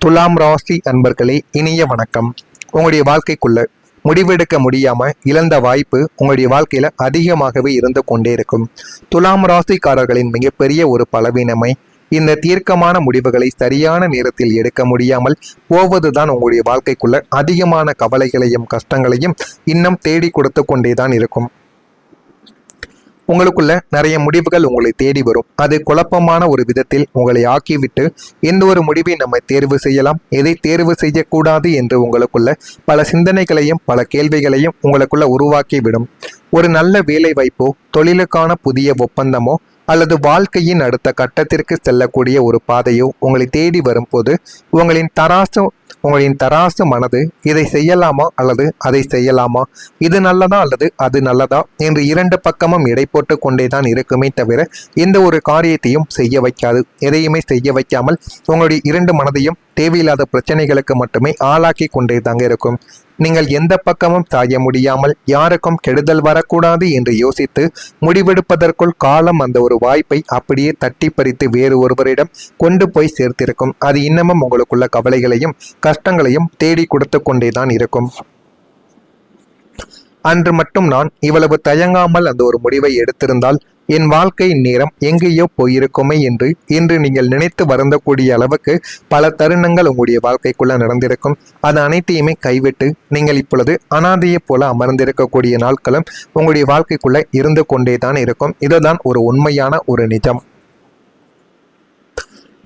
துலாம் ராசி அன்பர்களே, இனிய வணக்கம். உங்களுடைய வாழ்க்கைக்குள்ள முடிவெடுக்க முடியாம இழந்த வாய்ப்பு உங்களுடைய வாழ்க்கையில அதிகமாகவே இருந்து கொண்டே இருக்கும். துலாம் ராசிக்காரர்களின் மிகப்பெரிய ஒரு பலவீனமை இந்த தீர்க்கமான முடிவுகளை சரியான நேரத்தில் எடுக்க முடியாமல் போவதுதான் உங்களுடைய வாழ்க்கைக்குள்ள அதிகமான கவலைகளையும் கஷ்டங்களையும் இன்னும் தேடி கொடுத்து கொண்டேதான் இருக்கும். உங்களுக்குள்ள நிறைய முடிவுகள் உங்களை தேடி வரும். அது குழப்பமான ஒரு விதத்தில் உங்களை ஆக்கிவிட்டு எந்த ஒரு முடிவை நம்ம தேர்வு செய்யலாம், எதை தேர்வு செய்யக்கூடாது என்று உங்களுக்குள்ள பல சிந்தனைகளையும் பல கேள்விகளையும் உங்களுக்குள்ள உருவாக்கிவிடும். ஒரு நல்ல வேலை வாய்ப்போ, தொழிலுக்கான புதிய ஒப்பந்தமோ அல்லது வாழ்க்கையின் அடுத்த கட்டத்திற்கு செல்லக்கூடிய ஒரு பாதையோ உங்களை தேடி வரும்போது உங்களின் தராசு மனது இதை செய்யலாமா அல்லது அதை செய்யலாமா, இது நல்லதா அல்லது அது நல்லதா என்று இரண்டு பக்கமும் எடை போட்டு கொண்டேதான் இருக்குமே தவிர எந்த ஒரு காரியத்தையும் செய்ய வைக்காது. எதையுமே செய்ய வைக்காமல் உங்களுடைய இரண்டு மனதையும் தேவையில்லாத பிரச்சனைகளுக்கு மட்டுமே ஆளாக்கி கொண்டே தாங்க இருக்கும். நீங்கள் எந்த பக்கமும் சாய முடியாமல் யாருக்கும் கெடுதல் வரக்கூடாது என்று யோசித்து முடிவெடுப்பதற்குள் காலம் அந்த ஒரு வாய்ப்பை அப்படியே தட்டி பறித்து வேறு ஒருவரிடம் கொண்டு போய் சேர்த்திருக்கும். அது இன்னமும் உங்களுக்குள்ள கவலைகளையும் கஷ்டங்களையும் தேடி கொடுத்து கொண்டேதான் இருக்கும். அன்று மட்டும் நான் இவ்வளவு தயங்காமல் அந்த ஒரு முடிவை எடுத்திருந்தால் என் வாழ்க்கை நேரம் எங்கேயோ போயிருக்குமே என்று இன்று நீங்கள் நினைத்து வருந்தக்கூடிய அளவுக்கு பல தருணங்கள் உங்களுடைய வாழ்க்கைக்குள்ள நடந்திருக்கும். அது அனைத்தையுமே கைவிட்டு நீங்கள் இப்பொழுது அனாதையை போல அமர்ந்திருக்கக்கூடிய நாட்களும் உங்களுடைய வாழ்க்கைக்குள்ள இருந்து கொண்டேதான் இருக்கும். இதுதான் ஒரு உண்மையான ஒரு நிஜம்.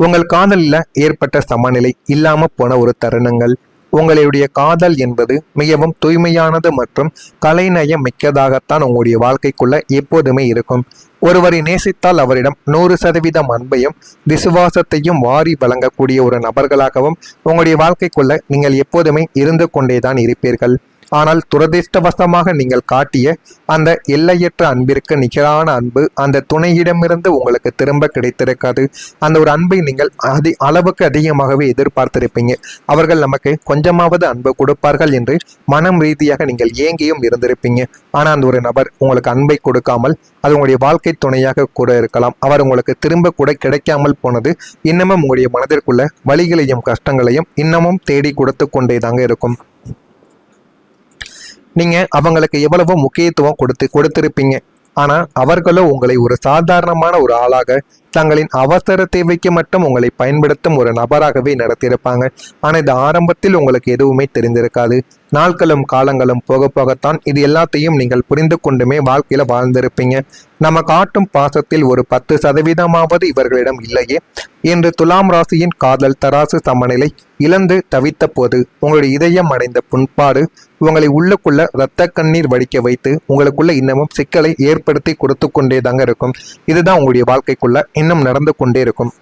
உங்கள் காதலில் ஏற்பட்ட சமநிலை இல்லாம போன ஒரு தருணங்கள், உங்களுடைய காதல் என்பது மிகவும் தூய்மையானது மற்றும் கலைநயம் மிக்கதாகத்தான் உங்களுடைய வாழ்க்கைக்குள்ள எப்போதுமே இருக்கும். ஒருவரை நேசித்தால் அவரிடம் 100% அன்பையும் விசுவாசத்தையும் வாரி வழங்கக்கூடிய ஒரு நபர்களாகவும் உங்களுடைய வாழ்க்கைக்குள்ள நீங்கள் எப்போதுமே இருந்து கொண்டேதான் இருப்பீர்கள். ஆனால் துரதிர்ஷ்டவசமாக நீங்கள் காட்டிய அந்த எல்லையற்ற அன்பிற்கு நிகரான அன்பு அந்த துணையிடமிருந்து உங்களுக்கு திரும்ப கிடைத்திருக்காது. அந்த ஒரு அன்பை நீங்கள் அளவுக்கு அதிகமாகவே எதிர்பார்த்திருப்பீங்க. அவர்கள் நமக்கு கொஞ்சமாவது அன்பு கொடுப்பார்கள் என்று மனம் ரீதியாக நீங்கள் ஏங்கியும் இருந்திருப்பீங்க. ஆனால் அந்த ஒரு நபர் உங்களுக்கு அன்பை கொடுக்காமல், அது உங்களுடைய வாழ்க்கை துணையாக கூட இருக்கலாம், அவர் உங்களுக்கு திரும்ப கூட கிடைக்காமல் போனது இன்னமும் உங்களுடைய மனதிற்குள்ள வலிகளையும் கஷ்டங்களையும் இன்னமும் தேடி கொடுத்து கொண்டேதாங்க இருக்கும். நீங்க அவங்களுக்கு எவ்வளவோ முக்கியத்துவம் கொடுத்திருப்பீங்க. ஆனா அவர்களோ உங்களை ஒரு சாதாரணமான ஒரு ஆளாக, தங்களின் அவசர தேவைக்கு மட்டும் உங்களை பயன்படுத்தும் ஒரு நபராகவே நடத்தியிருப்பாங்க. ஆனா இது ஆரம்பத்தில் உங்களுக்கு எதுவுமே தெரிந்திருக்காது. நாட்களும் காலங்களும் போக போகத்தான் இது எல்லாத்தையும் நீங்கள் புரிந்து கொண்டுமே வாழ்க்கையில வாழ்ந்திருப்பீங்க. நம்ம காட்டும் பாசத்தில் ஒரு 10% இவர்களிடம் இல்லையே என்று துலாம் ராசியின் காதல் தராசு சமநிலை இழந்து தவித்த போது உங்களுடைய இதயம் அடைந்த புண்பாடு உங்களை உள்ளுக்குள்ள இரத்த கண்ணீர் வடிக்க வைத்து உங்களுக்குள்ள இன்னமும் சிக்கலை ஏற்படுத்தி கொடுத்து கொண்டே தாங்க இருக்கும். இதுதான் உங்களுடைய வாழ்க்கைக்குள்ள இன்னும் நடந்து கொண்டே இருக்கும்.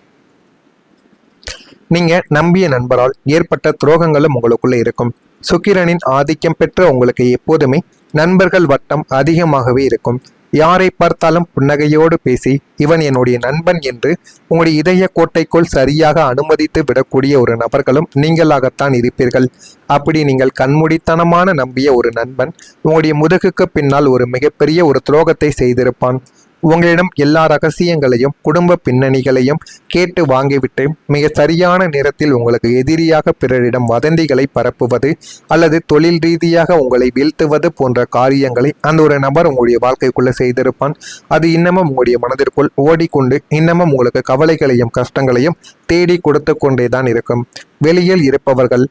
நீங்க நம்பிய நண்பரால் ஏற்பட்ட துரோகங்களும் உங்களுக்குள்ள இருக்கும். சுக்கிரனின் ஆதிக்கம் பெற்ற உங்களுக்கு எப்போதுமே நண்பர்கள் வட்டம் அதிகமாகவே இருக்கும். யாரை பார்த்தாலும் புன்னகையோடு பேசி இவன் என்னுடைய நண்பன் என்று உங்களுடைய இதய கோட்டைக்குள் சரியாக அனுமதித்து விடக்கூடிய ஒரு நபர்களும் நீங்களாகத்தான் இருப்பீர்கள். அப்படி நீங்கள் கண்மூடித்தனமான நம்பிய ஒரு நண்பன் உங்களுடைய முதுகுக்கு பின்னால் ஒரு மிகப்பெரிய ஒரு துரோகத்தை செய்திருப்பான். உங்களிடம் எல்லா ரகசியங்களையும் குடும்ப பின்னணிகளையும் கேட்டு வாங்கிவிட்டு மிக சரியான நேரத்தில் உங்களுக்கு எதிரியாக பிறரிடம் வதந்திகளை பரப்புவது அல்லது தொழில் ரீதியாக உங்களை வீழ்த்துவது போன்ற காரியங்களை அந்த ஒரு நபர் உங்களுடைய வாழ்க்கைக்குள்ள செய்திருப்பான். அது இன்னமும் உங்களுடைய மனதிற்குள் ஓடிக்கொண்டு இன்னமும் உங்களுக்கு கவலைகளையும் கஷ்டங்களையும் தேடி கொடுத்து கொண்டேதான் இருக்கும். வெளியில் இருப்பவர்கள்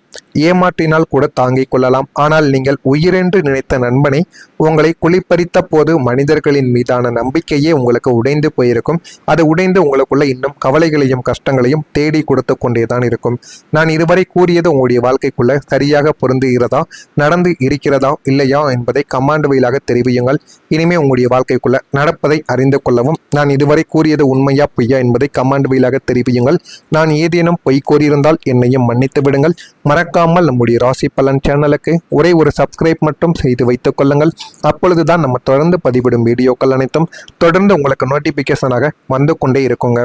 ஏமாற்றினால் கூட தாங்கிக் கொள்ளலாம். ஆனால் நீங்கள் உயிரென்று நினைத்த நண்பனை உங்களை குளிப்பறித்த போது மனிதர்களின் மீதான நம்பிக்கையே உங்களுக்கு உடைந்து போயிருக்கும். அது உடைந்து உங்களுக்குள்ள இன்னும் கவலைகளையும் கஷ்டங்களையும் தேடி கொடுத்து கொண்டேதான் இருக்கும். நான் இதுவரை கூறியது உங்களுடைய வாழ்க்கைக்குள்ள சரியாக பொருந்துகிறதா, நடந்து இருக்கிறதா இல்லையா என்பதை கமாண்ட் வழியாக தெரிவியுங்கள். இனிமே உங்களுடைய வாழ்க்கைக்குள்ள நடப்பதை அறிந்து கொள்ளவும் நான் இதுவரை கூறியது உண்மையா பொய்யா என்பதை கமாண்ட் வழியாக தெரிவியுங்கள். நான் ஏதேனும் பொய் கூறியிருந்தால் என்னையும் மன்னித்து விடுங்கள். மறக்காமல் நம்முடைய ராசி பலன் சேனலுக்கு ஒரே ஒரு சப்ஸ்கிரைப் மட்டும் செய்து வைத்துக் கொள்ளுங்கள். அப்பொழுதுதான் நம்ம தொடர்ந்து பதிவிடும் வீடியோக்கள் அனைத்தும் தொடர்ந்து உங்களுக்கு நோட்டிபிகேஷனாக வந்து கொண்டே இருக்குங்க.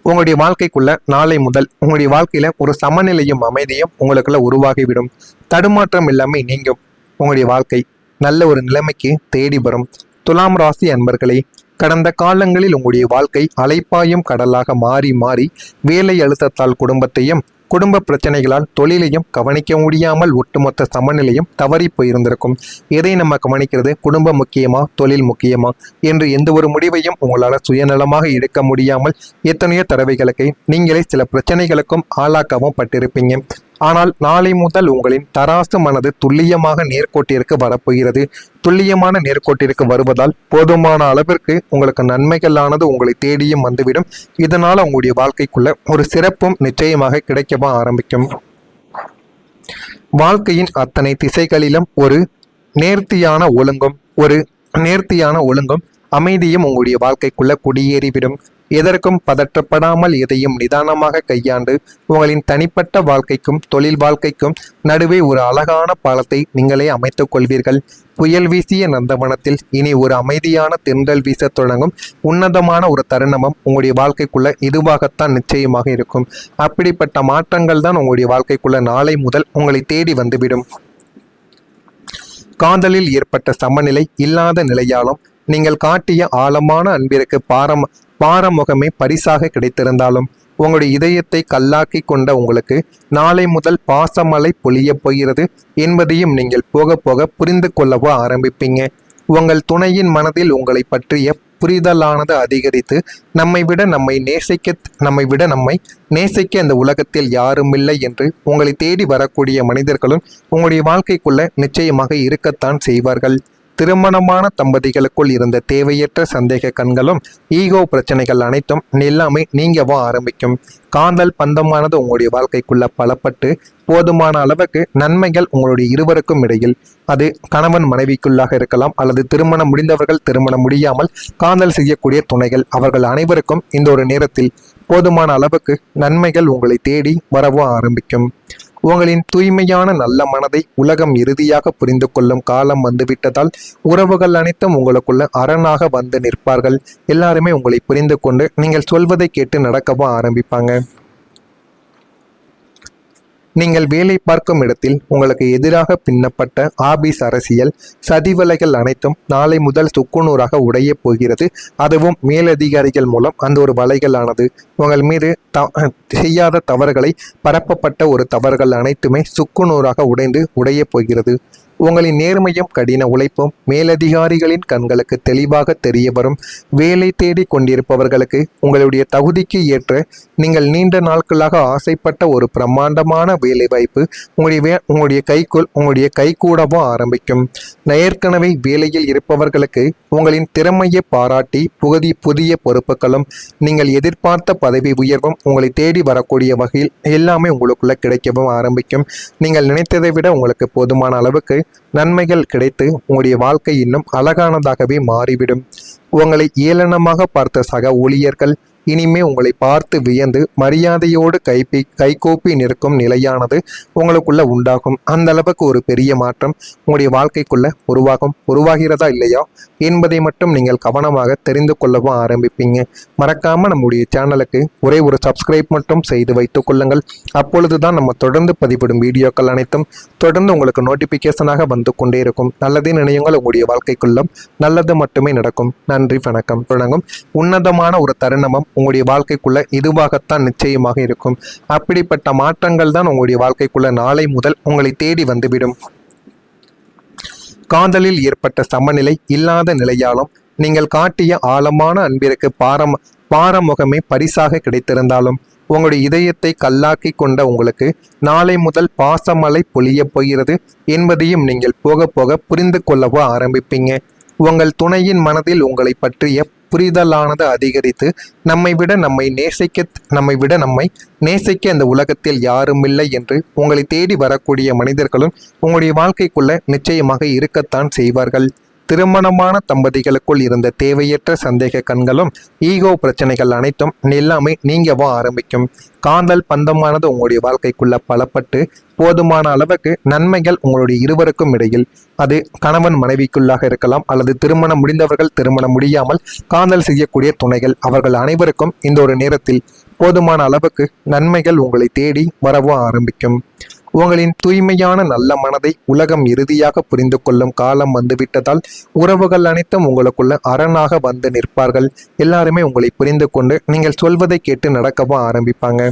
உங்களுடைய வாழ்க்கைக்குள்ள நாளை முதல் உங்களுடைய வாழ்க்கையில ஒரு சமநிலையும் அமைதியும் உங்களுக்குள்ள உருவாகிவிடும். தடுமாற்றம் இல்லாமல் நீங்கும். உங்களுடைய வாழ்க்கை நல்ல ஒரு நிலைமைக்கு தேடி வரும். துலாம் ராசி அன்பர்களே, கடந்த காலங்களில் உங்களுடைய வாழ்க்கை அலைப்பாயும் கடலாக மாறி மாறி வேலை அழுத்தத்தால் குடும்பத்தையும் குடும்ப பிரச்சனைகளால் தொழிலையும் கவனிக்க முடியாமல் ஒட்டுமொத்த சமநிலையும் தவறி போயிருந்திருக்கும். எதை நம்ம கவனிக்கிறது, குடும்பம் முக்கியமா தொழில் முக்கியமா என்று எந்த ஒரு முடிவையும் உங்களால் சுயநலமாக எடுக்க முடியாமல் எத்தனையோ தடவைகளுக்கு நீங்களே சில பிரச்சனைகளுக்கும் ஆளாக்கவும் பட்டிருப்பீங்க. ஆனால் நாளை முதல் உங்களின் தராசு மனது துல்லியமாக நேர்கோட்டிற்கு வரப்போகிறது. துல்லியமான நேர்கோட்டிற்கு வருவதால் போதுமான அளவிற்கு உங்களுக்கு நன்மைகளானது உங்களை தேடியும் வந்துவிடும். இதனால் உங்களுடைய வாழ்க்கைக்குள்ள ஒரு சிறப்பும் நிச்சயமாக கிடைக்கவும் ஆரம்பிக்கும். வாழ்க்கையின் அத்தனை திசைகளிலும் ஒரு நேர்த்தியான ஒழுங்கும் அமைதியும் உங்களுடைய வாழ்க்கைக்குள்ள குடியேறிவிடும். எதற்கும் பதற்றப்படாமல் எதையும் நிதானமாக கையாண்டு உங்களின் தனிப்பட்ட வாழ்க்கைக்கும் தொழில் வாழ்க்கைக்கும் நடுவே ஒரு அழகான பாலத்தை நீங்களே அமைத்துக் கொள்வீர்கள். புயல் வீசிய நந்தவனத்தில் இனி ஒரு அமைதியான தென்றல் வீச தொடங்கும் உன்னதமான ஒரு தருணமும் உங்களுடைய வாழ்க்கைக்குள்ள இதுவாகத்தான் நிச்சயமாக இருக்கும். அப்படிப்பட்ட மாற்றங்கள் தான் உங்களுடைய வாழ்க்கைக்குள்ள நாளை முதல் உங்களை தேடி வந்துவிடும். காதலில் ஏற்பட்ட சமநிலை இல்லாத நிலையாலும் நீங்கள் காட்டிய ஆழமான அன்பிற்கு பாரமுகமே பரிசாக கிடைத்திருந்தாலும் உங்களுடைய இதயத்தை கல்லாக்கி கொண்ட உங்களுக்கு நாளை முதல் பாசமழை பொழிய போகிறது என்பதையும் நீங்கள் போக போக புரிந்து கொள்ளவோ ஆரம்பிப்பீங்க. உங்கள் துணையின் மனதில் உங்களை பற்றிய புரிதலானது அதிகரித்து நம்மை விட நம்மை நேசிக்க இந்த உலகத்தில் யாருமில்லை என்று உங்களை தேடி வரக்கூடிய மனிதர்களும் உங்களுடைய வாழ்க்கைக்குள்ள நிச்சயமாக இருக்கத்தான் செய்வார்கள். திருமணமான தம்பதிகளுக்குள் இருந்த தேவையற்ற சந்தேக கண்களும் ஈகோ பிரச்சனைகள் அனைத்தும் எல்லாமே நீங்கவோ ஆரம்பிக்கும். காதல் பந்தமானது உங்களுடைய வாழ்க்கைக்குள்ள பலப்பட்டு போதுமான அளவுக்கு நன்மைகள் உங்களுடைய இருவருக்கும் இடையில், அது கணவன் மனைவிக்குள்ளாக இருக்கலாம் அல்லது திருமணம் முடிந்தவர்கள் திருமணம் முடியாமல் காதல் செய்யக்கூடிய துணைகள், அவர்கள் அனைவருக்கும் இந்த ஒரு நேரத்தில் போதுமான அளவுக்கு நன்மைகள் உங்களை தேடி வரவோ ஆரம்பிக்கும். உங்களின் தூய்மையான நல்ல மனதை உலகம் இறுதியாக புரிந்து கொள்ளும் காலம் வந்துவிட்டதால் உறவுகள் அனைத்தும் உங்களுக்குள்ள அரணாக வந்து நிற்பார்கள். எல்லாருமே உங்களை புரிந்து கொண்டு நீங்கள் சொல்வதை கேட்டு நடக்கவும் ஆரம்பிப்பாங்க. நீங்கள் வேலை பார்க்கும் இடத்தில் உங்களுக்கு எதிராக பின்னப்பட்ட ஆபீஸ் அரசியல் சதிவலைகள் அனைத்தும் நாளை முதல் சுக்குநூறாக உடைய போகிறது. அதுவும் மேலதிகாரிகள் மூலம் அந்த ஒரு வலைகளானது உங்கள் மீது செய்யாத தவறுகளை பரப்பப்பட்ட ஒரு தவறுகள் அனைத்துமே சுக்குநூறாக உடைய போகிறது. உங்களின் நேர்மையும் கடின உழைப்பும் மேலதிகாரிகளின் கண்களுக்கு தெளிவாக தெரிய வரும். வேலை தேடி கொண்டிருப்பவர்களுக்கு உங்களுடைய தகுதிக்கு ஏற்ற நீங்கள் நீண்ட நாட்களாக ஆசைப்பட்ட ஒரு பிரம்மாண்டமான வேலை வாய்ப்பு உங்களுடைய கைகூடவும் ஆரம்பிக்கும். ஏற்கனவே வேலையில் இருப்பவர்களுக்கு உங்களின் திறமையை பாராட்டி புதிய பொறுப்புகளும் நீங்கள் எதிர்பார்த்த பதவி உயர்வும் உங்களை தேடி வரக்கூடிய வகையில் எல்லாமே உங்களுக்குள்ள கிடைக்கவும் ஆரம்பிக்கும். நீங்கள் நினைத்ததை விட உங்களுக்கு போதுமான அளவுக்கு நன்மைகள் கிடைத்து உங்களுடைய வாழ்க்கை இன்னும் அழகானதாகவே மாறிவிடும். உங்களை ஏளனமாக பார்த்த சக ஊழியர்கள் இனிமே உங்களை பார்த்து வியந்து மரியாதையோடு கைகோப்பி நிற்கும் நிலையானது உங்களுக்குள்ள உண்டாகும். அந்த அளவுக்கு ஒரு பெரிய மாற்றம் உங்களுடைய வாழ்க்கைக்குள்ள உருவாகிறதா இல்லையா என்பதை மட்டும் நீங்கள் கவனமாக தெரிந்து கொள்ளவும் ஆரம்பிப்பீங்க. மறக்காம நம்முடைய சேனலுக்கு ஒரே ஒரு சப்ஸ்கிரைப் மட்டும் செய்து வைத்துக் கொள்ளுங்கள். அப்பொழுதுதான் நம்ம தொடர்ந்து பதிவிடும் வீடியோக்கள் அனைத்தும் தொடர்ந்து உங்களுக்கு நோட்டிபிகேஷனாக வந்து கொண்டே இருக்கும். நல்லதே நினையுங்கள், உங்களுடைய வாழ்க்கைக்குள்ளும் நல்லது மட்டுமே நடக்கும். நன்றி, வணக்கம். தொடங்கும் உன்னதமான ஒரு தருணமும் உங்களுடைய வாழ்க்கைக்குள்ள இதுவாகத்தான் நிச்சயமாக இருக்கும். அப்படிப்பட்ட மாற்றங்கள் தான் உங்களுடைய வாழ்க்கைக்குள்ள நாளை முதல் உங்களை தேடி வந்துவிடும். காதலில் ஏற்பட்ட சமநிலை இல்லாத நிலையாலும் நீங்கள் காட்டிய ஆழமான அன்பிற்கு பாரமுகமே பரிசாக கிடைத்திருந்தாலும் உங்களுடைய இதயத்தை கல்லாக்கி கொண்ட உங்களுக்கு நாளை முதல் பாசமழை பொழிய போகிறது என்பதையும் நீங்கள் போக போக புரிந்து கொள்ளவோ ஆரம்பிப்பீங்க. உங்கள் துணையின் மனதில் உங்களை பற்றிய புரிதலானது அதிகரித்து நம்மை விட நம்மை நேசிக்க இந்த உலகத்தில் யாருமில்லை என்று உங்களை தேடி வரக்கூடிய மனிதர்களும் உங்களுடைய வாழ்க்கைக்குள்ள நிச்சயமாக இருக்கத்தான் செய்வார்கள். திருமணமான தம்பதிகளுக்குள் இருந்த தேவையற்ற சந்தேக கண்களும் ஈகோ பிரச்சனைகள் அனைத்தும் எல்லாமே நீங்கவோ ஆரம்பிக்கும். காதல் பந்தமானது உங்களுடைய வாழ்க்கைக்குள்ள பலப்பட்டு போதுமான அளவுக்கு நன்மைகள் உங்களுடைய இருவருக்கும் இடையில், அது கணவன் மனைவிக்குள்ளாக இருக்கலாம் அல்லது திருமணம் முடிந்தவர்கள் திருமணம் முடியாமல் காதல் செய்யக்கூடிய துணைகள், அவர்கள் அனைவருக்கும் இந்த ஒரு நேரத்தில் போதுமான அளவுக்கு நன்மைகள் உங்களை தேடி வரவும் ஆரம்பிக்கும். உங்களின் தூய்மையான நல்ல மனதை உலகம் இறுதியாக புரிந்து கொள்ளும் காலம் வந்துவிட்டதால் உறவுகள் அனைத்தும் உங்களுக்குள்ள அரணாக வந்து நிற்பார்கள். எல்லாருமே உங்களை புரிந்து கொண்டு நீங்கள் சொல்வதை கேட்டு நடக்கவும் ஆரம்பிப்பாங்க.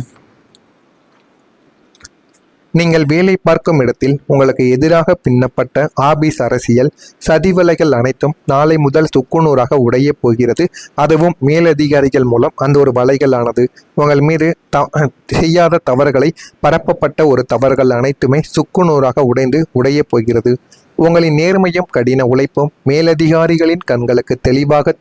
நீங்கள் வேலை பார்க்கும் இடத்தில் உங்களுக்கு எதிராக பின்னப்பட்ட ஆபீஸ் அரசியல் சதிவலைகள் அனைத்தும் நாளை முதல் சுக்குநூறாக உடையப் போகிறது. அதுவும் மேலதிகாரிகள் மூலம் அந்த ஒரு வலைகளானது உங்கள் மீது செய்யாத தவறுகளை பரப்பப்பட்ட ஒரு தவறுகள் அனைத்துமே சுக்குநூறாக உடையப் போகிறது. உங்களின் நேர்மையும் கடின உழைப்பும் மேலதிகாரிகளின் கண்களுக்கு தெளிவாக